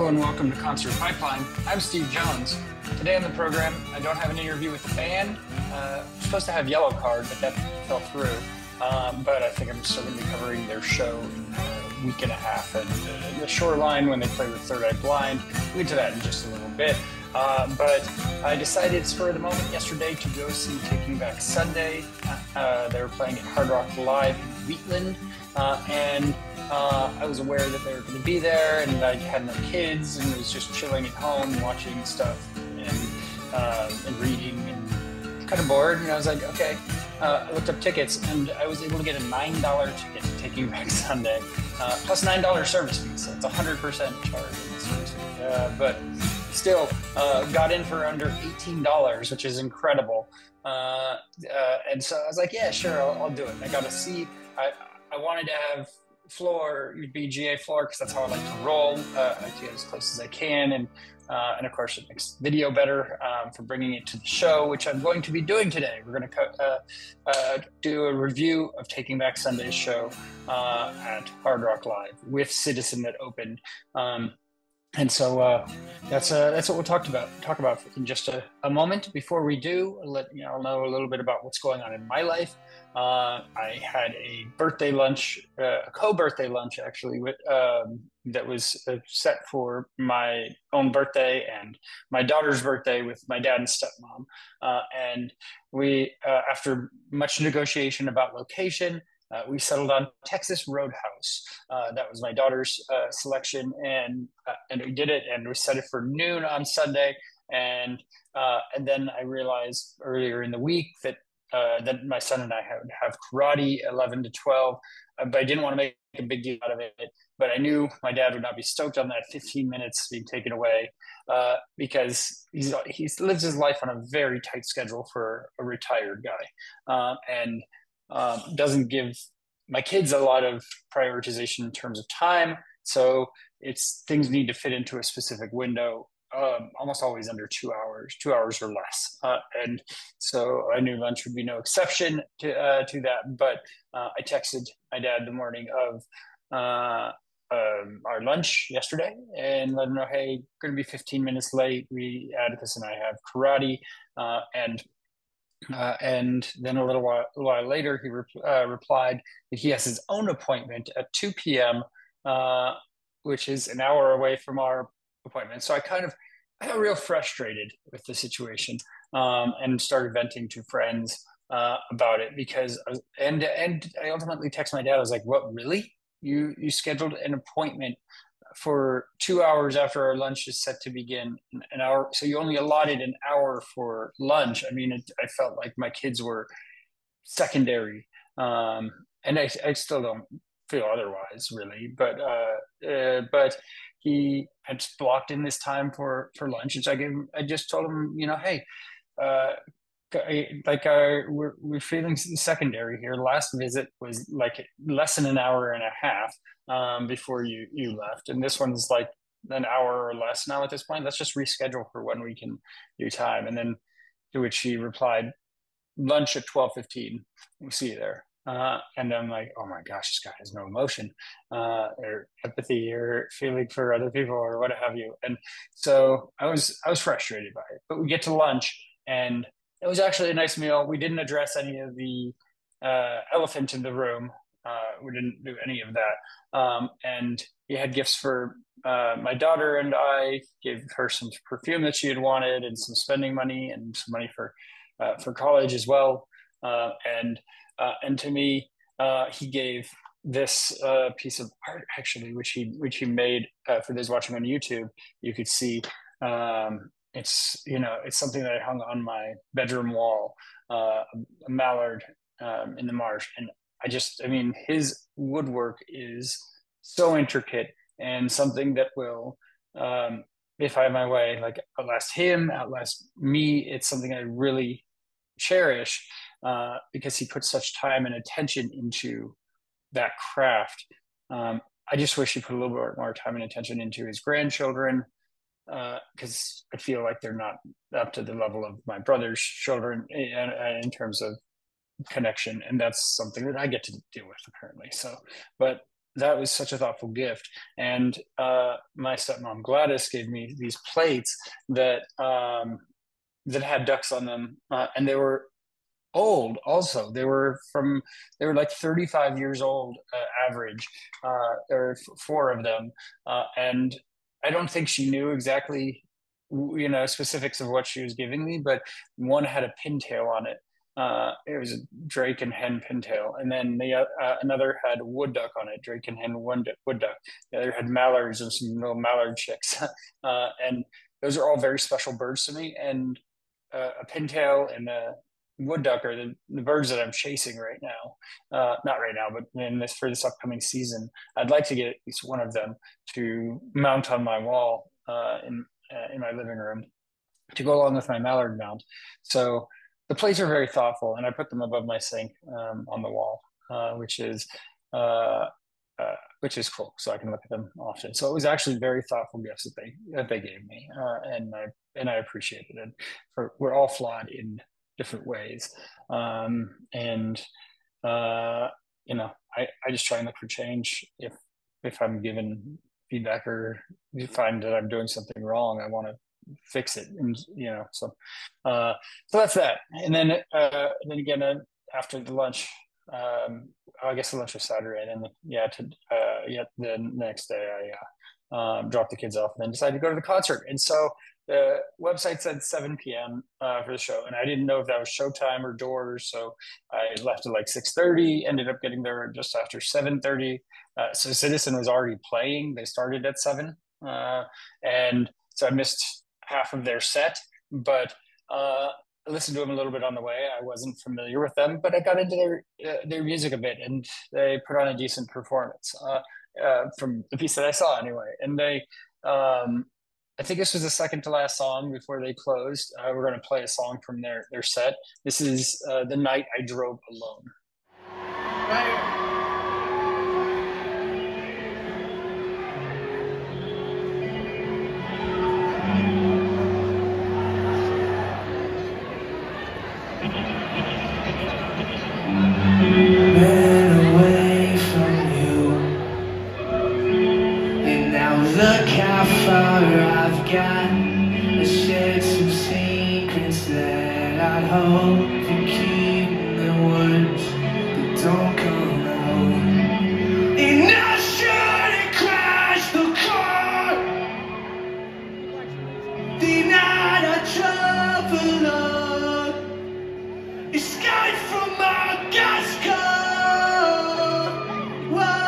Hello and welcome to Concert Pipeline. I'm Steve Jones. Today on the program, I don't have an interview with the band. I'm supposed to have Yellow Card, but that fell through. But I think I'm still going to be covering their show in a week and a half at the Shoreline when they play with Third Eye Blind. We'll get to that in just a little bit. But I decided spur of the moment yesterday to go see Taking Back Sunday. They were playing at Hard Rock Live in Wheatland. I was aware that they were going to be there, and I had no kids and was just chilling at home watching stuff and reading and kind of bored. And I was like, okay. I looked up tickets, and I was able to get a $9 ticket to Taking Back Sunday, plus $9 service fee, so it's 100% charge in the service fee. But still, got in for under $18, which is incredible. And so I was like, yeah, sure, I'll do it. I got a seat. I wanted to have floor, BGA floor, because that's how I like to roll. I get as close as I can, and of course it makes video better for bringing it to the show, which I'm going to be doing today. We're going to do a review of Taking Back Sunday's show at Hard Rock Live with Citizen that opened. And so that's what we'll talk about in just a moment. Before we do, I'll know a little bit about what's going on in my life. I had a birthday lunch, a co-birthday lunch actually, that was set for my own birthday and my daughter's birthday with my dad and stepmom. And we, after much negotiation about location, we settled on Texas Roadhouse. That was my daughter's selection, and we did it, and we set it for noon on Sunday. And then I realized earlier in the week that my son and I would have karate 11 to 12, but I didn't want to make a big deal out of it. But I knew my dad would not be stoked on that 15 minutes being taken away because he lives his life on a very tight schedule for a retired guy, and doesn't give my kids a lot of prioritization in terms of time. So things need to fit into a specific window, almost always under 2 hours or less. And so I knew lunch would be no exception to that. But I texted my dad the morning of our lunch yesterday and let him know, hey, going to be 15 minutes late. Atticus and I have karate, and then a little while later, he replied that he has his own appointment at 2 p.m., which is an hour away from our appointment. So I got real frustrated with the situation, and started venting to friends about it because and I ultimately texted my dad. I was like, "What, really? You scheduled an appointment for 2 hours after our lunch is set to begin, an hour, so you only allotted an hour for lunch." I mean, I felt like my kids were secondary, and I still don't feel otherwise, really. But he had blocked in this time for lunch, and so I just told him, hey, we're feeling secondary here. Last visit was like less than an hour and a half before you left, and this one's like an hour or less now at this point. Let's just reschedule for when we can do time. And then to which he replied, lunch at 12:15. We'll see you there. And I'm like, oh my gosh, this guy has no emotion or empathy or feeling for other people or what have you. And so I was frustrated by it. But we get to lunch, and it was actually a nice meal. We didn't address any of the elephant in the room. We didn't do any of that. And he had gifts for my daughter, and I gave her some perfume that she had wanted and some spending money and some money for college as well. And to me, he gave this piece of art, actually, which he made for those watching on YouTube. You could see it's something that I hung on my bedroom wall, a mallard in the marsh. And his woodwork is so intricate and something that will, if I have my way, like outlast him, outlast me. It's something I really cherish because he put such time and attention into that craft. I just wish he put a little bit more time and attention into his grandchildren, because I feel like they're not up to the level of my brother's children in terms of connection, and that's something that I get to deal with apparently. So, but that was such a thoughtful gift. And my stepmom Gladys gave me these plates that had ducks on them, and they were old. Also, they were like 35 years old, average. There were four of them, and I don't think she knew exactly, specifics of what she was giving me, but one had a pintail on it. It was a drake and hen pintail, and then another had wood duck on it, drake and hen wood duck. The other had mallards and some little mallard chicks, and those are all very special birds to me. And a pintail and a wood duck are the birds that I'm chasing right now. Not right now, but for this upcoming season, I'd like to get at least one of them to mount on my wall, in my living room, to go along with my mallard mount. So the plates are very thoughtful, and I put them above my sink, on the wall, uh, which is cool. So I can look at them often. So it was actually very thoughtful gifts that they gave me, and I appreciated it. We're all flawed in different ways, and I just try and look for change if I'm given feedback or you find that I'm doing something wrong. I want to fix it, and so that's that. And then again, after the lunch, I guess the lunch was Saturday, and then the next day I dropped the kids off and then decided to go to the concert. And so the website said 7 p.m. For the show, and I didn't know if that was showtime or doors, so I left at like 6:30. Ended up getting there just after 7:30. So Citizen was already playing. They started at 7, and so I missed half of their set, but I listened to them a little bit on the way. I wasn't familiar with them, but I got into their music a bit, and they put on a decent performance, from the piece that I saw anyway. And I think this was the second to last song before they closed. We're going to play a song from their set. This is "The Night I Drove Alone." Right. Been away from you, and now look how far I've got. I shared some secrets that I'd hope to keep in the woods that don't come out. And I should have crashed the car the night I drove alone. Escape from my gas car. Whoa.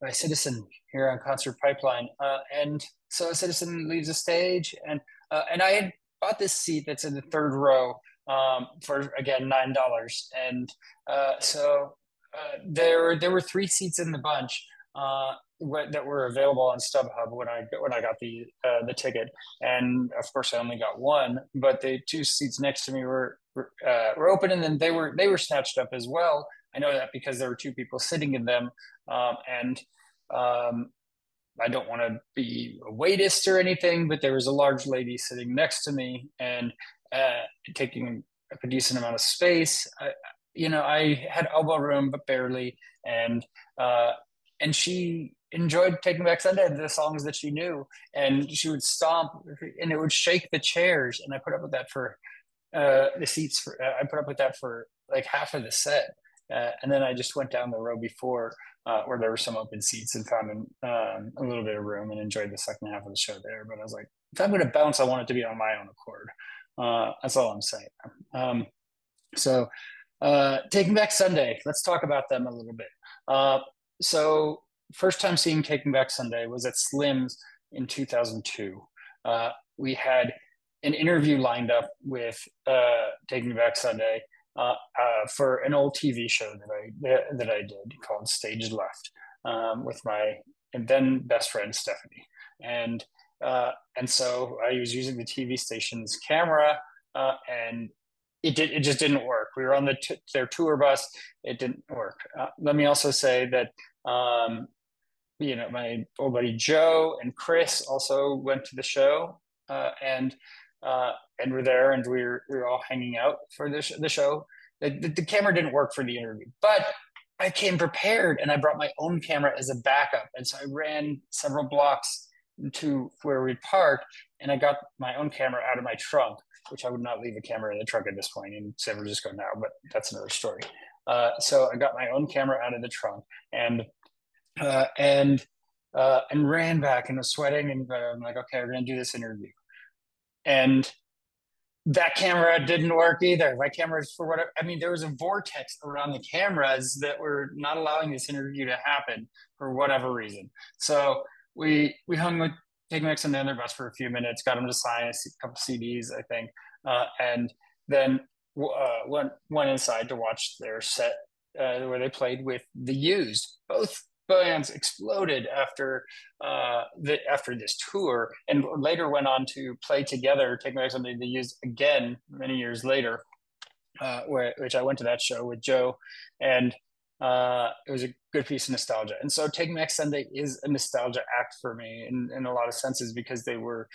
by Citizen here on Concert Pipeline. And so Citizen leaves the stage, and I had bought this seat that's in the third row for again $9, and there were three seats in the bunch. That were available on StubHub when I got the ticket, and of course I only got one. But the two seats next to me were open, and then they were snatched up as well. I know that because there were two people sitting in them, and I don't want to be a waitist or anything, but there was a large lady sitting next to me and taking up a decent amount of space. I had elbow room, but barely, and and she enjoyed Taking Back Sunday, the songs that she knew, and she would stomp, and it would shake the chairs, and I put up with that for the seats. I put up with that for like half of the set, and then I just went down the row before where there were some open seats and found a little bit of room and enjoyed the second half of the show there. But I was like, if I'm going to bounce, I want it to be on my own accord. That's all I'm saying. So Taking Back Sunday, let's talk about them a little bit. So first time seeing Taking Back Sunday was at Slim's in 2002. We had an interview lined up with Taking Back Sunday for an old TV show that I did called Stage Left with my and then best friend Stephanie, and so I was using the TV station's camera, and it just didn't work. We were on their tour bus. It didn't work. Let me also say that my old buddy Joe and Chris also went to the show, and were there, and we were all hanging out for the show. The camera didn't work for the interview, but I came prepared, and I brought my own camera as a backup, and so I ran several blocks to where we parked, and I got my own camera out of my trunk, which I would not leave a camera in the trunk at this point in San Francisco now, but that's another story. So I got my own camera out of the trunk and ran back and was sweating, and I'm like, okay, we're gonna do this interview, and that camera didn't work either. My cameras, for whatever, I mean, there was a vortex around the cameras that were not allowing this interview to happen for whatever reason. So we hung with Taking Back Sunday on their bus for a few minutes, got them to sign a couple CDs, I think, and then went inside to watch their set where they played with The Used. Both bands exploded after this tour, and later went on to play together, Taking Back Sunday, The Used again many years later, which I went to that show with Joe, and it was a good piece of nostalgia. And so Taking Back Sunday is a nostalgia act for me in a lot of senses, because their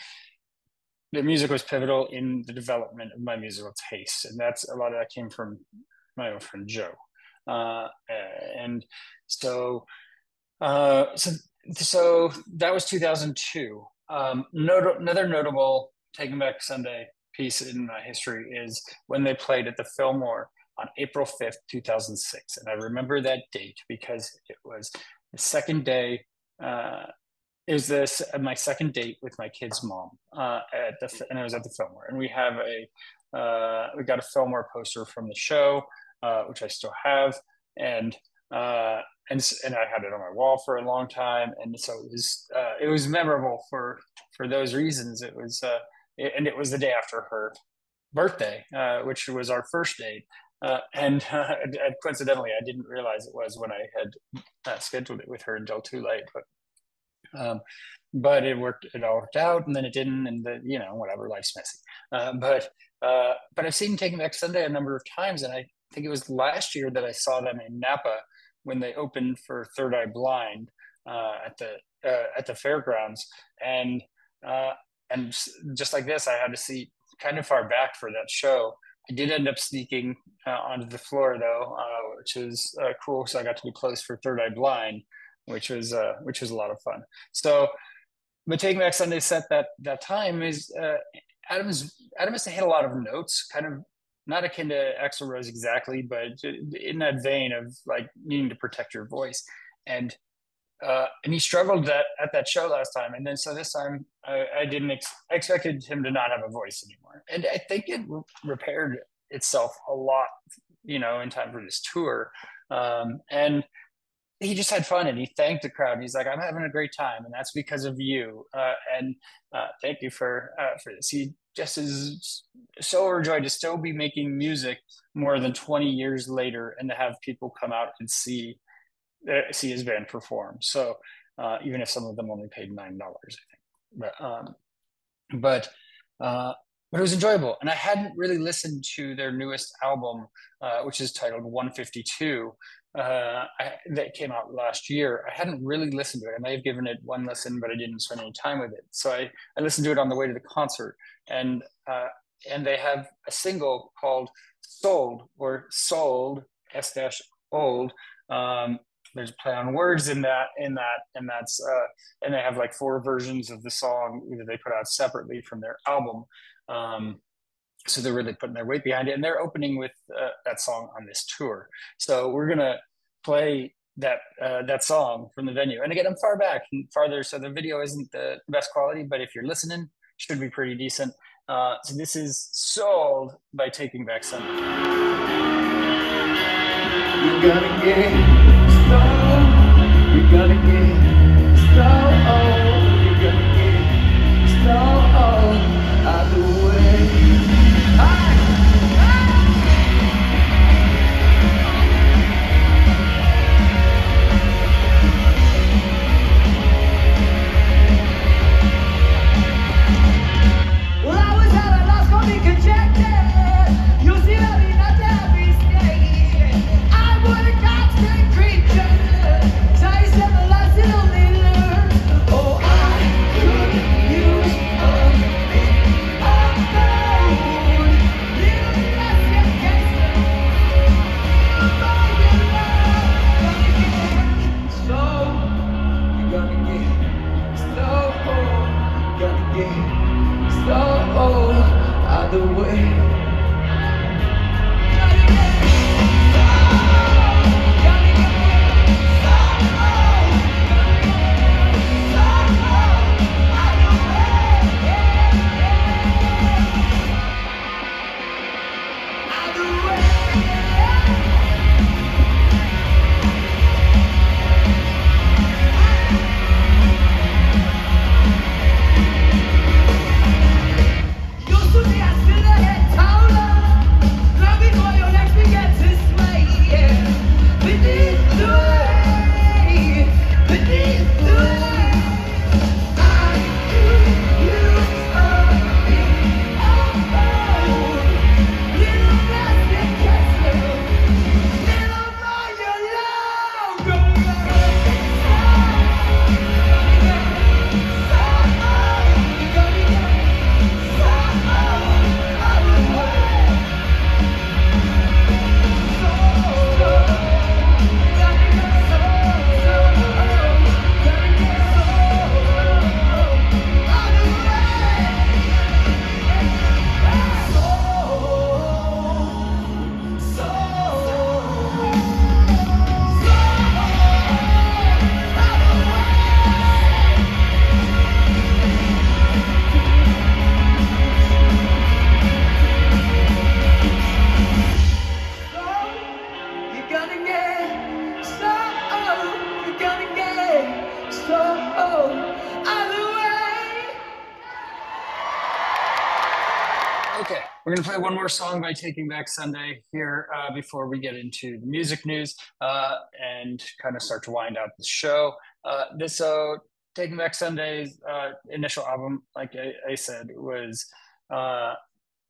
music was pivotal in the development of my musical taste. And that's a lot of that came from my old friend Joe. And so that was 2002. Another notable Taking Back Sunday piece in my history is when they played at the Fillmore on April 5th, 2006. And I remember that date because it was the second day. It was my second date with my kid's mom and I was at the Fillmore. And we got a Fillmore poster from the show, which I still have, and I had it on my wall for a long time. And so it was memorable for those reasons. It was the day after her birthday, which was our first date. And coincidentally, I didn't realize it was when I had scheduled it with her until too late. But it worked. It all worked out, and then it didn't. And whatever. Life's messy. But I've seen Taking Back Sunday a number of times, and I think it was last year that I saw them in Napa when they opened for Third Eye Blind at the fairgrounds, and just like this, I had a seat kind of far back for that show. I did end up sneaking onto the floor though, which is cool. So I got to be close for Third Eye Blind, which was a lot of fun. So, but Taking Back Sunday set that time is Adam has hit a lot of notes, kind of not akin to Axl Rose exactly, but in that vein of like needing to protect your voice, and he struggled at that show last time, and then so this time I didn't. I expected him to not have a voice anymore, and I think it repaired itself a lot, in time for this tour, and he just had fun and he thanked the crowd. And he's like, "I'm having a great time, and that's because of you. And thank you for this." He just is so overjoyed to still be making music more than 20 years later, and to have people come out and see his band perform. So even if some of them only paid $9, I think, but uh, but it was enjoyable. And I hadn't really listened to their newest album, which is titled 152, that came out last year. I hadn't really listened to it. I may have given it one listen, but I didn't spend any time with it. So I listened to it on the way to the concert, and and they have a single called "Sold" or "Sold" S dash old. There's a play on words and that's and they have like four versions of the song that they put out separately from their album. Um, so they're really putting their weight behind it, and they're opening with that song on this tour. So we're gonna play that song from the venue. And again, I'm far back and farther, so the video isn't the best quality, but if you're listening, should be pretty decent. So this is "Sold" by Taking Back Sunday. You gotta get slow. You gotta get slow. You gotta get slow out the way. Well, I was at a loss, gonna be conjected. You'll see that me not to have me stay. I would've got to the creature. Taste of the lesson only learned. Oh, I could use a bit of gold. Little less than gangster. So, you gotta get slow. Gotta get slow out the way. Okay, we're going to play one more song by Taking Back Sunday here before we get into the music news and kind of start to wind out the show. Taking Back Sunday's initial album, like I said, was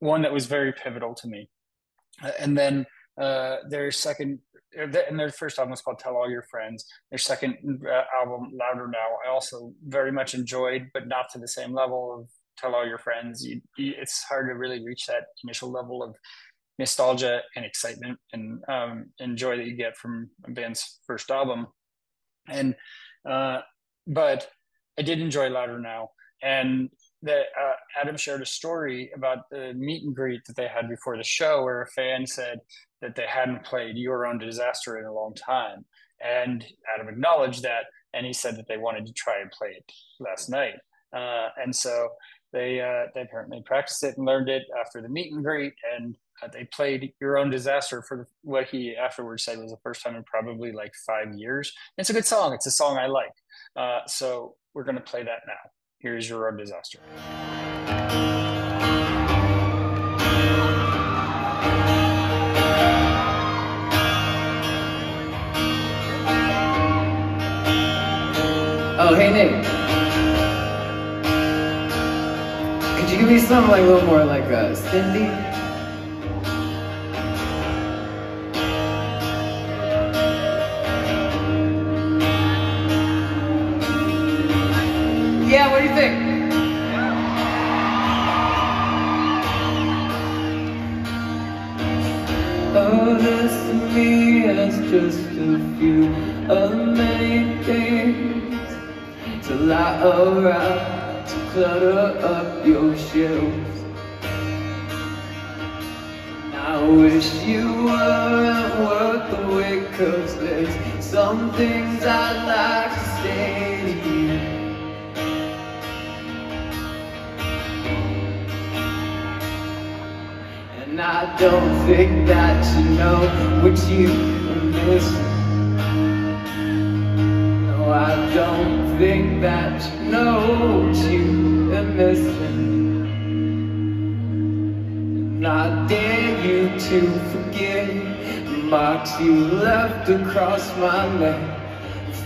one that was very pivotal to me. And then their second, and their first album was called Tell All Your Friends. Their second album, Louder Now, I also very much enjoyed, but not to the same level of Tell All Your Friends. It's hard to really reach that initial level of nostalgia and excitement and joy that you get from a band's first album. And but I did enjoy Louder Now, and that Adam shared a story about the meet and greet that they had before the show, where a fan said that they hadn't played Your Own Disaster in a long time, and Adam acknowledged that, and he said that they wanted to try and play it last night, and so They apparently practiced it and learned it after the meet and greet, and they played "Your Own Disaster" for what he afterwards said was the first time in probably like 5 years. It's a good song. It's a song I like. So we're gonna play that now. Here's "Your Own Disaster." Oh, hey Nate. Could you give me something like a little more like Cindy? Yeah, what do you think? Oh, this to me is just a few of many things to lie around, to clutter up your shelves. I wish you weren't worth the wait, 'cause there's some things I'd like to say to you. And I don't think that you know what you are missing. No, I don't think that you know what you are missing. And I dare you to forget the marks you left across my neck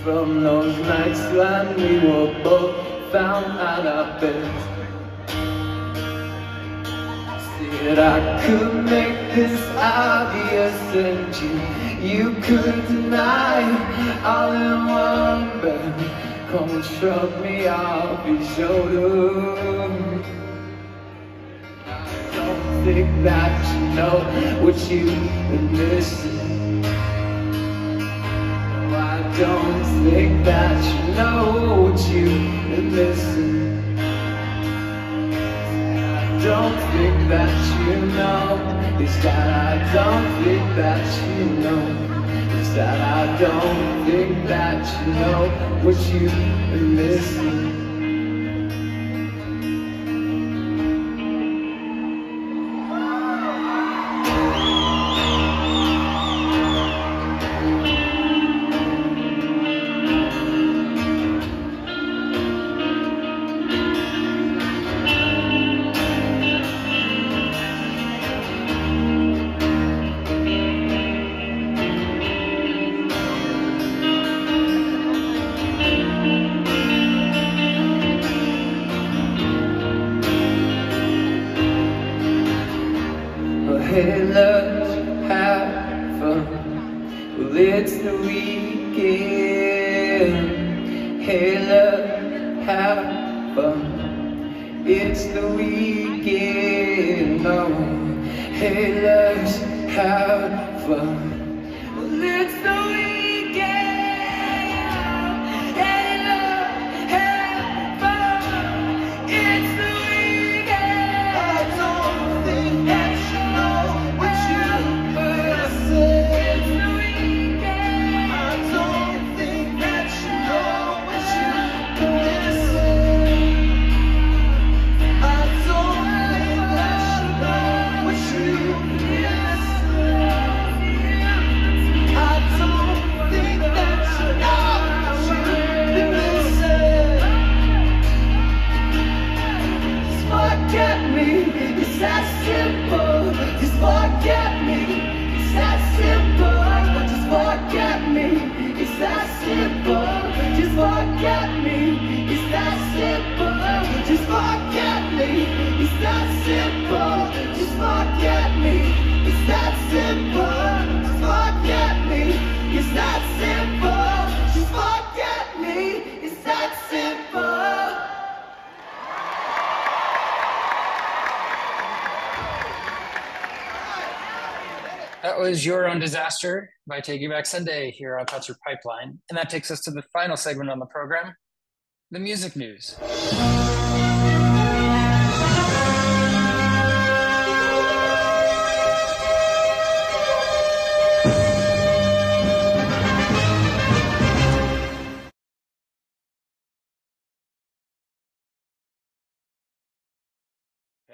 from those nights when we were both found at our best. Said I could make this obvious and you could deny it all in one breath. Come and shrug me off your shoulder. I don't think that you know what you've been missing. No, I don't think that you know what you've been missing. Don't think that you know, it's that I don't think that you know, it's that I don't think that you know what you've been missing. Hey, let's have fun. Well, it's the weekend. Hey, let's have fun. It's the weekend. Oh, hey, let's have fun. Well, it's the weekend. Hey, let's have fun. It's the weekend. I don't think that you know what you've been missing. It's the weekend. I don't think that you know what you've been missing. I don't think that you know what you've been missing. I don't think that you know what you've been missing. Just forget me, it's that simple. Just forget me, it's that simple. Just forget me, it's that simple. Just forget me, it's that simple. Just forget me, it's that simple. Just forget me, it's that simple. Just forget me, it's that simple. Just forget me, it's that simple. That was "Your Own Disaster" by Taking Back Sunday here on Concert Pipeline. And that takes us to the final segment on the program, the music news.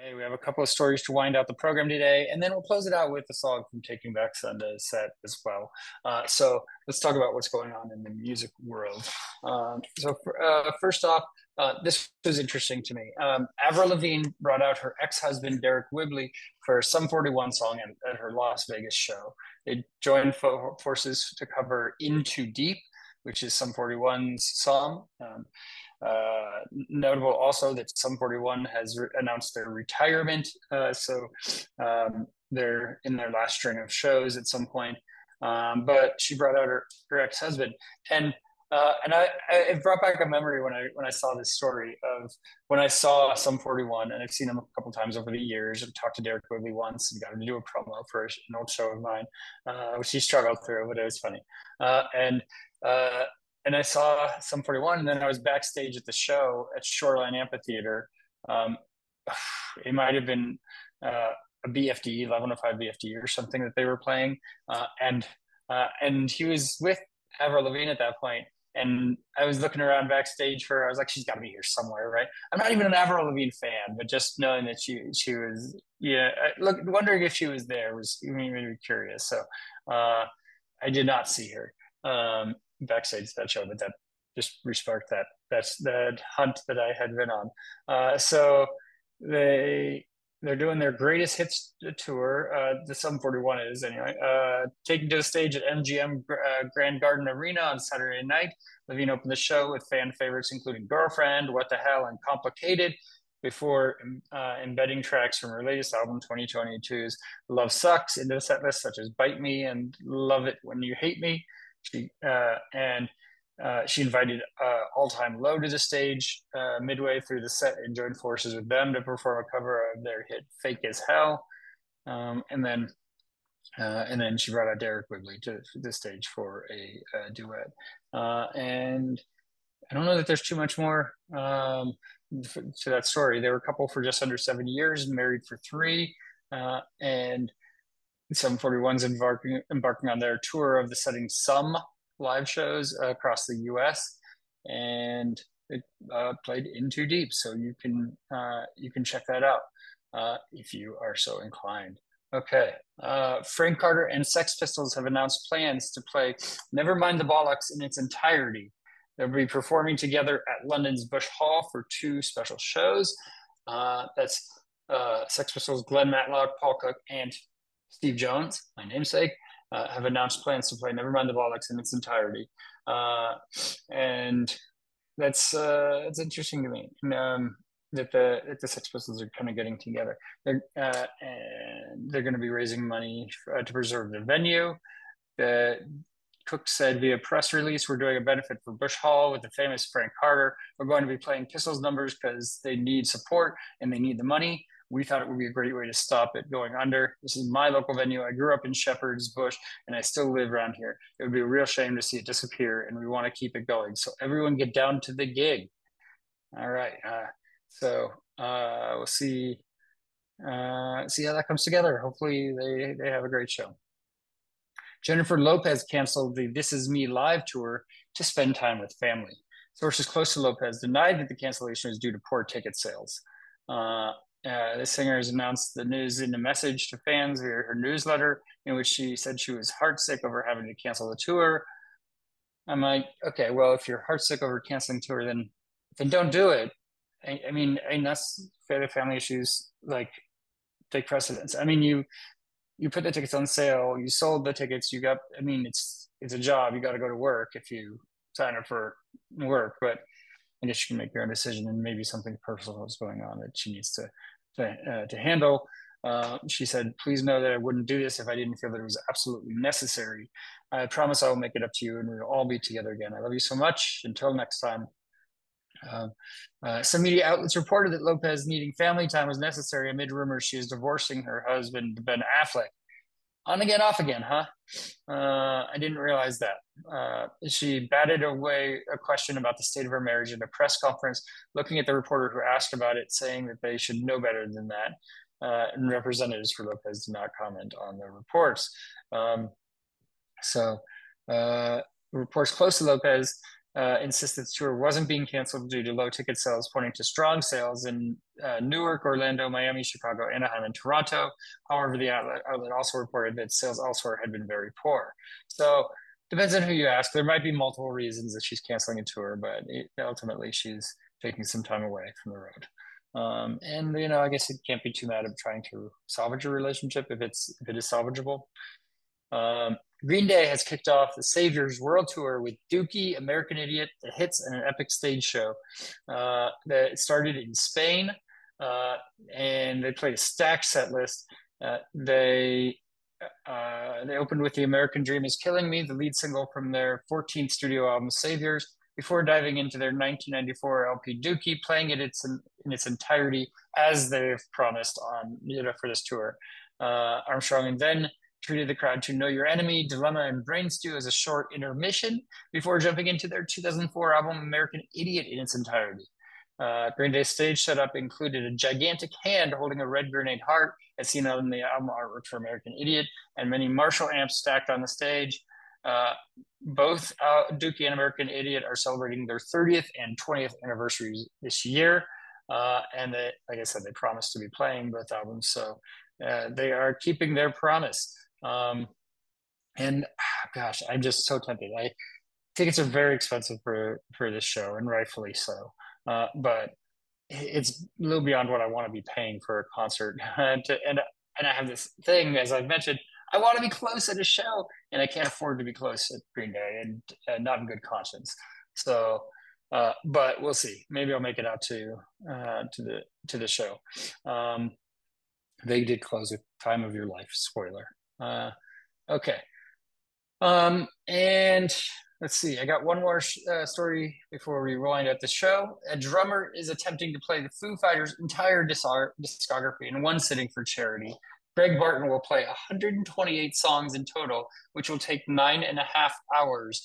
Hey, we have a couple of stories to wind out the program today, and then we'll close it out with a song from Taking Back Sunday's set as well. So let's talk about what's going on in the music world. First off, this was interesting to me. Avril Lavigne brought out her ex-husband Derek Whibley for a Sum 41 song at her Las Vegas show. They joined forces to cover "In Too Deep," which is Sum 41's song. Notable also that Sum 41 has announced their retirement, they're in their last string of shows at some point. But she brought out her ex-husband, and it brought back a memory when I saw this story of when I saw Sum 41, and I've seen him a couple times over the years. And talked to Derek Whibley once and got him to do a promo for an old show of mine, which he struggled through, but it was funny. And I saw Sum 41, and then I was backstage at the show at Shoreline Amphitheater. Um, it might have been a BFD, 1105 BFD or something that they were playing. And he was with Avril Lavigne at that point. And I was looking around backstage for her. I was like, she's got to be here somewhere, right? I'm not even an Avril Lavigne fan, but just knowing that she was, wondering if she was there was made me curious. So I did not see her backstage that show, but that just resparked that's the hunt that I had been on. So they're doing their greatest hits tour. The Sum 41 is anyway. Taking to the stage at MGM Grand Garden Arena on Saturday night. Lavigne opened the show with fan favorites including "Girlfriend," "What the Hell," and "Complicated," before embedding tracks from her latest album, 2022's "Love Sucks," into the set list, such as "Bite Me" and "Love It When You Hate Me." She invited All Time Low to the stage midway through the set and joined forces with them to perform a cover of their hit "Fake as Hell." And then she brought out Derek Whibley to the stage for a duet. And I don't know that there's too much more to that story. They were a couple for just under 7 years, married for 3, and Sum 41's embarking on their tour of the Setting Some live shows across the U.S. and it played "In Too Deep," so you can check that out if you are so inclined. Okay, Frank Carter and Sex Pistols have announced plans to play "Never Mind the Bollocks" in its entirety. They'll be performing together at London's Bush Hall for 2 special shows. That's Sex Pistols' Glenn Matlock, Paul Cook, and Steve Jones, my namesake, have announced plans to play "Never Mind the Bollocks" in its entirety. And that's interesting to me. That the Sex Pistols are kind of getting together. And they're going to be raising money to preserve the venue. Cook said via press release, "We're doing a benefit for Bush Hall with the famous Frank Carter. We're going to be playing Pistols numbers because they need support and they need the money. We thought it would be a great way to stop it going under. This is my local venue. I grew up in Shepherd's Bush and I still live around here. It would be a real shame to see it disappear, and we want to keep it going. So everyone get down to the gig." All right. We'll see how that comes together. Hopefully they have a great show. Jennifer Lopez canceled the "This Is Me" live tour to spend time with family. Sources close to Lopez denied that the cancellation was due to poor ticket sales. The singer has announced the news in a message to fans via her newsletter, in which she said she was heartsick over having to cancel the tour. I'm like, okay, well, if you're heartsick over canceling the tour, then don't do it. I mean, that's family issues like take precedence. I mean, you put the tickets on sale, you sold the tickets, you got, I mean, it's a job, you got to go to work if you sign up for work, but I guess you can make your own decision, and maybe something personal is going on that she needs to handle. She said, "Please know that I wouldn't do this if I didn't feel that it was absolutely necessary. I promise I will make it up to you and we'll all be together again. I love you so much. Until next time." Some media outlets reported that Lopez needing family time was necessary amid rumors she is divorcing her husband, Ben Affleck. On again, off again, huh? I didn't realize that. She batted away a question about the state of her marriage in a press conference, looking at the reporter who asked about it, saying that they should know better than that. And representatives for Lopez did not comment on the reports. Reports close to Lopez insisted the tour wasn't being canceled due to low ticket sales, pointing to strong sales in Newark, Orlando, Miami, Chicago, Anaheim, and Toronto. However, the outlet also reported that sales elsewhere had been very poor. So depends on who you ask. There might be multiple reasons that she's canceling a tour, but ultimately she's taking some time away from the road. And I guess it can't be too mad of trying to salvage a relationship if it is salvageable. Green Day has kicked off the Saviors World Tour with Dookie, American Idiot, The Hits, and an epic stage show. That started in Spain, and they played a stacked set list. They opened with The American Dream is Killing Me, the lead single from their 14th studio album, Saviors, before diving into their 1994 LP Dookie, playing it in its entirety as they've promised on for this tour. Armstrong and then treated the crowd to Know Your Enemy, Dilemma, and Brain Stew as a short intermission before jumping into their 2004 album American Idiot in its entirety. Green Day's stage setup included a gigantic hand holding a red grenade heart, as seen on the album artwork for American Idiot, and many Marshall amps stacked on the stage. Both Dookie and American Idiot are celebrating their 30th and 20th anniversaries this year. And they, like I said, they promised to be playing both albums. So they are keeping their promise. And gosh, I'm just so tempted. Tickets are very expensive for this show, and rightfully so. But it's a little beyond what I want to be paying for a concert. And I have this thing, as I've mentioned, I want to be close at a show, and I can't afford to be close at Green Day, and not in good conscience. So, but we'll see. Maybe I'll make it out to the show. They did close with "Time of Your Life." Spoiler. Okay. And let's see. I got one more story before we wind up the show. A drummer is attempting to play the Foo Fighters' entire discography in one sitting for charity. Greg Barton will play 128 songs in total, which will take 9.5 hours.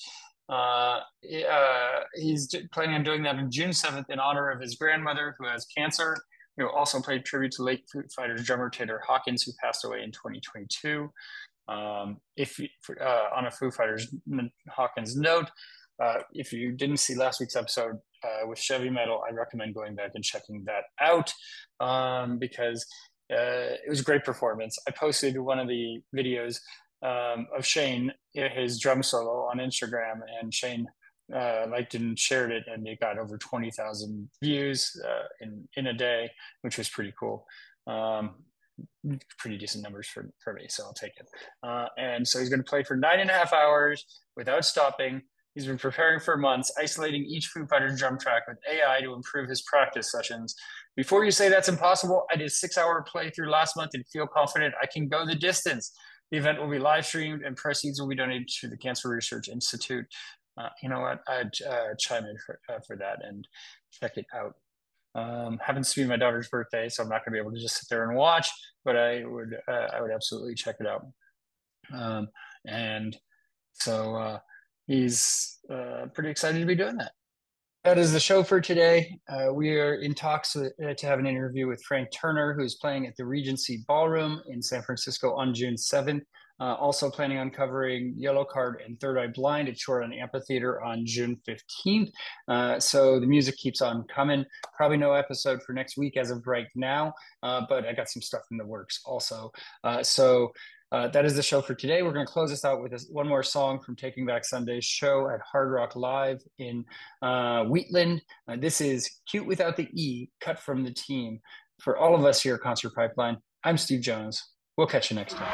He's planning on doing that on June 7th in honor of his grandmother, who has cancer. He will also play tribute to late Foo Fighters drummer Taylor Hawkins, who passed away in 2022. On a Foo Fighters Hawkins note, if you didn't see last week's episode with Chevy Metal, I recommend going back and checking that out because it was a great performance. I posted one of the videos of Shane, his drum solo, on Instagram, and Shane liked and shared it, and it got over 20,000 views in a day, which was pretty cool. Pretty decent numbers for me, so I'll take it. And so he's going to play for 9.5 hours without stopping. He's been preparing for months, isolating each Foo Fighters drum track with AI to improve his practice sessions. Before you say that's impossible, I did a 6-hour playthrough last month and feel confident I can go the distance. The event will be live streamed and proceeds will be donated to the Cancer Research Institute. You know what? I'd chime in for that and check it out. Happens to be my daughter's birthday, so I'm not going to be able to just sit there and watch, but I would absolutely check it out. And so he's pretty excited to be doing that. That is the show for today. We are in talks to have an interview with Frank Turner, who's playing at the Regency Ballroom in San Francisco on June 7th. Also planning on covering Yellow Card and Third Eye Blind at Shore on Amphitheater on June 15th. So the music keeps on coming. Probably no episode for next week as of right now, but I got some stuff in the works also. That is the show for today. We're going to close this out with one more song from Taking Back Sunday's show at Hard Rock Live in Wheatland. This is Cute Without the E, cut from the team. For all of us here at Concert Pipeline, I'm Steve Jones. We'll catch you next time.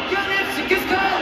Your lipstick is gone.